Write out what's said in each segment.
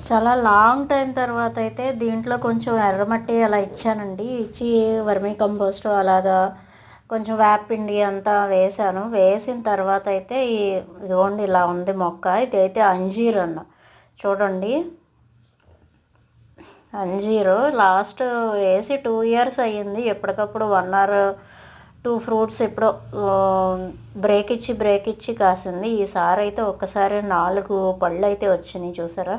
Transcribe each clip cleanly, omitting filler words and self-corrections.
చాలా long time తర్వాత అయితే దీంట్లో కొంచెం ఎర్రమట్టి అలా ఇచ్చానండి. ఇచ్చి వర్మీ కంపోస్ట్ అలాగా కొంచెం వేపపిండి అంతా వేశాను. వేసిన తర్వాత అయితే ఇదిగోండి ఇలా ఉంది మొక్క. ఇదైతే అంజీర్ చూడండి. అంజీరు లాస్ట్ వేసి 2 ఇయర్స్ అయ్యింది. ఎప్పటికప్పుడు 1 ఆర్ 2 ఫ్రూట్స్ ఎప్పుడో బ్రేక్ ఇచ్చి కాసింది. ఈసారి అయితే ఒక్కసారి 4 పళ్ళు అయితే వచ్చినాయి చూసారా.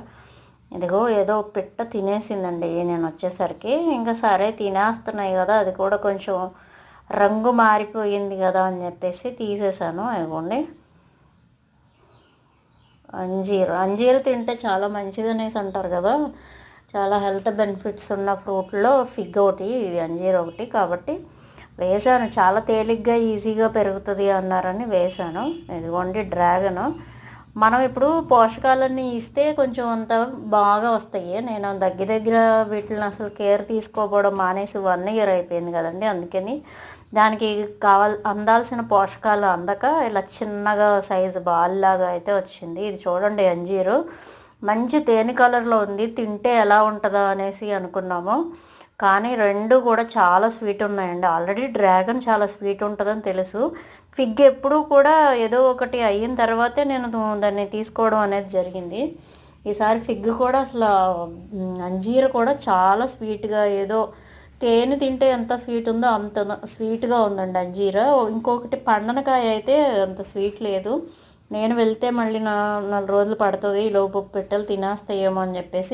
ఇదిగో ఏదో పిట్ట తినేసిందండి నేను వచ్చేసరికి. ఇంకా సరే తినేస్తున్నాయి కదా, అది కూడా కొంచెం రంగు మారిపోయింది కదా అని చెప్పేసి తీసేసాను. ఇదిగోండి అంజీరు తింటే చాలా మంచిది అనేసి అంటారు కదా. చాలా హెల్త్ బెనిఫిట్స్ ఉన్న ఫ్రూట్లో ఫిగ్ ఒకటి, ఇది అంజీర్ ఒకటి. కాబట్టి వేసాను, చాలా తేలిగ్గా ఈజీగా పెరుగుతుంది అన్నారని వేసాను. ఇదిగోండి డ్రాగన్. మనం ఇప్పుడు పోషకాలన్నీ ఇస్తే కొంచెం అంత బాగా వస్తాయి. నేను దగ్గర వీటిని అసలు కేర్ తీసుకోపోవడం మానేసి 1 ఇయర్ అయిపోయింది కదండి. అందుకని దానికి అందాల్సిన పోషకాలు అందక ఇలా చిన్నగా సైజు బాల్ లాగా అయితే వచ్చింది. ఇది చూడండి అంజీరు మంచి తేనె కలర్లో ఉంది. తింటే ఎలా ఉంటుందో అనేసి అనుకున్నాము, కానీ 2 కూడా చాలా స్వీట్ ఉన్నాయండి. ఆల్రెడీ డ్రాగన్ చాలా స్వీట్ ఉంటుందని తెలుసు. ఫిగ్ ఎప్పుడూ కూడా ఏదో ఒకటి అయిన తర్వాతే నేను దాన్ని తీసుకోవడం అనేది జరిగింది. ఈసారి ఫిగ్ కూడా అసలు అంజీర కూడా చాలా స్వీట్గా, ఏదో తేనె తింటే ఎంత స్వీట్ ఉందో అంత స్వీట్గా ఉందండి అంజీర. ఇంకొకటి పండనకాయ అయితే అంత స్వీట్ లేదు. నేను వెళ్తే మళ్ళీ 4 రోజులు పడుతుంది, ఈలోపు పిట్టలు తినేస్తాయేమో అని చెప్పేసి